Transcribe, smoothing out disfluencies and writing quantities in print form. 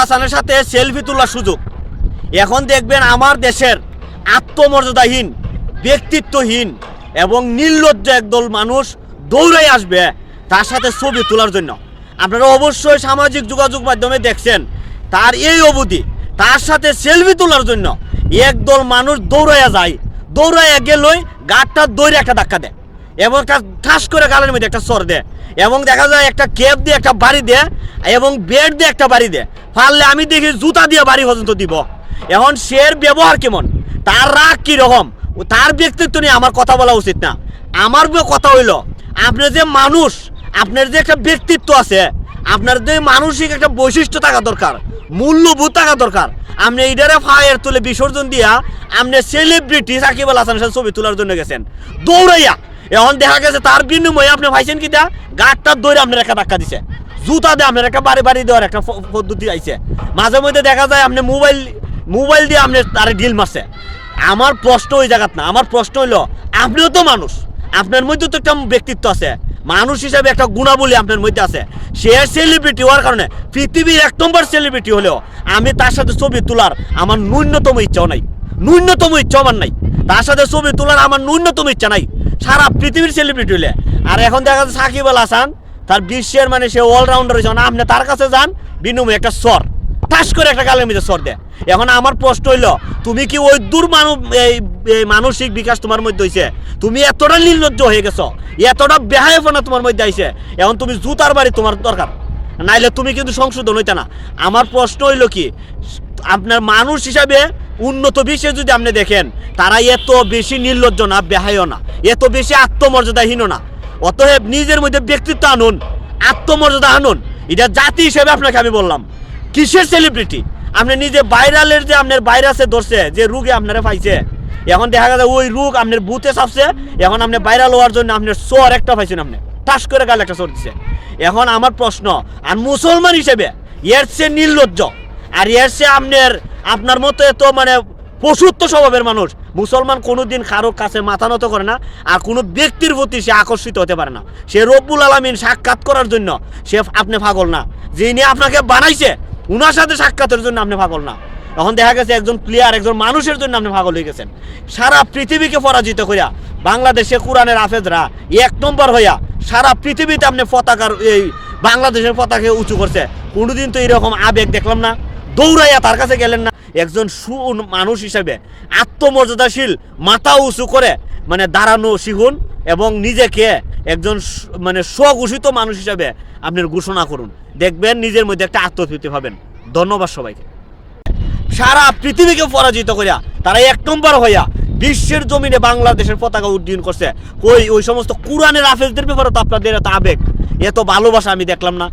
হাসানের সাথে সেলফি তোলার সুযোগ। এখন দেখবেন আমার দেশের আত্মমর্যাদাহীন, ব্যক্তিত্বহীন এবং নির্লজ্জ একদল মানুষ দৌড়াই আসবে তার সাথে ছবি তোলার জন্য। আপনারা অবশ্যই সামাজিক যোগাযোগ মাধ্যমে দেখছেন তার এই অবধি তার সাথে সেলফি তোলার জন্য একদল মানুষ দৌড়াইয়া যায়। দৌড়াইয়া গেলই গাড়টা দৌড়ে একটা ধাক্কা দেয় এবং ঠাস করে গালের মধ্যে একটা সর দেয় এবং দেখা যায় একটা ক্যাপ দিয়ে একটা বাড়ি দেয় এবং বেড দিয়ে একটা বাড়ি দেয়। পারলে আমি দেখি জুতা দিয়ে বাড়ি পর্যন্ত দিব। এখন সের ব্যবহার কেমন, তার রাগ কীরকম, তার ব্যক্তিত্ব নিয়ে আমার কথা বলা উচিত না। আমার কথা হইল আপনার যে মানুষ, আপনার যে একটা ব্যক্তিত্ব আছে, আপনার যে মানসিক একটা বৈশিষ্ট্য থাকা দরকার, মূল্যবোধ থাকা দরকার। আপনি এইটারে ফায়ার তুলে বিসর্জন দিয়া আপনি সেলিব্রিটি সাকিব আল হাসানের সাথে ছবি তোলার জন্য গেছেন দৌড়াইয়া। এখন দেখা গেছে তার বিনিময়ে আপনি পাইছেন কি দা গাড়টার দৌড়ে আপনার একটা ধাক্কা দিছে, জুতা দিয়ে আপনার একটা বাড়ি বাড়ি দেওয়ার একটা পদ্ধতি আইছে। মাঝে মধ্যে দেখা যায় আপনি মোবাইল দিয়ে আপনি তারে ঢিল মারছে। আমার প্রশ্ন ওই জায়গাত না, আমার প্রশ্ন হইল আপনিও তো মানুষ, আপনার মধ্যে তো একটা ব্যক্তিত্ব আছে, মানুষ হিসাবে একটা গুণাবলী আপনার মধ্যে আছে। সে সেলিব্রিটি হওয়ার কারণে পৃথিবীর 1 নম্বর সেলিব্রিটি হলেও আমি তার সাথে ছবি তোলার আমার ন্যূনতম ইচ্ছাও নাই, ন্যূনতম ইচ্ছা আমার নাই। তার সাথে ছবি তোলার আমার ন্যূনতম ইচ্ছা নাই সারা পৃথিবীর সেলিব্রিটি হলে। আর এখন দেখা যাচ্ছে সাকিব আল হাসান তার বিশ্বের মানে সে অলরাউন্ডার হয়েছে, আপনি তার কাছে যান বিনিময়ে একটা সর ঠাস করে একটা গালের মধ্যে সর দেয়। এখন আমার প্রশ্ন হইল তুমি কি ওই দূর মানসিক বিকাশ তোমার মধ্যে হয়েছে? তুমি এতটা নির্লজ্জ হয়ে গেছো, এতটা বেহায়াপনা তোমার মধ্যে আইছে, এখন তুমি জুতার বাড়ি তোমার দরকার, নাইলে তুমি কিন্তু সংশোধন হইতে না। আমার প্রশ্ন হইল কি আপনার মানুষ হিসাবে উন্নত বিশ্বে যদি আপনি দেখেন তারা এত বেশি নির্লজ্জ না, বেহায় না, এত বেশি আত্মমর্যাদাহীন না। অতএব নিজের মধ্যে ব্যক্তিত্ব আনুন, আত্মমর্যাদা আনুন। এটা জাতি হিসেবে আপনাকে আমি বললাম। কিসের সেলিব্রিটি? আপনি নিজে ভাইরালের যে আপনার ভাইরাসে ধরছে, যে রোগে আপনারা পাইছে, এখন দেখা যায় ওই রোগ আপনার বুথে চাপছে। এখন আপনি ভাইরাল হওয়ার জন্য আপনার সর একটা পাইছেন, আপনি টাস করে গালে একটা সর দিচ্ছে। এখন আমার প্রশ্ন, আর মুসলমান হিসেবে এর সে নির্লজ্জ আর এর সে আপনার মতো এত মানে পশুত্ব স্বভাবের মানুষ মুসলমান কোনোদিন কারো কাছে মাথা নত করে না, আর কোনো ব্যক্তির প্রতি সে আকর্ষিত হতে পারে না। সে রব্বুল আলামিন সাক্ষাৎ করার জন্য সে আপনি পাগল না, যিনি আপনাকে বানাইছে উনার সাথে সাক্ষাতের জন্য আপনি পাগল না। এখন দেখা গেছে একজন প্লেয়ার, একজন মানুষের জন্য আপনি পাগল হয়ে গেছেন। সারা পৃথিবীকে পরাজিত করিয়া বাংলাদেশে কোরআনের হাফেজরা 1 নম্বর হইয়া সারা পৃথিবীতে আপনি পতাকার এই বাংলাদেশের পতাকা উঁচু করছে। কোনোদিন তো এরকম আবেগ দেখলাম না। দৌড়াইয়া তার কাছে গেলেন না। একজন মানুষ হিসেবে আত্মমর্যাদাশীল, মাথা উঁচু করে মানে দাঁড়ানো শিখুন এবং নিজেকে একজন মানে স্বঘোষিত মানুষ হিসাবে আপনার ঘোষণা করুন। দেখবেন নিজের মধ্যে একটা আত্মতৃপ্তি পাবেন। ধন্যবাদ সবাইকে। সারা পৃথিবীকে পরাজিত করিয়া তারা 1 নম্বর হইয়া বিশ্বের জমিনে বাংলাদেশের পতাকা উড্ডয়ন করছে। ওই সমস্ত কোরআনের হাফেজদের ব্যাপারে তো আপনাদের এত আবেগ, এত ভালোবাসা আমি দেখলাম না।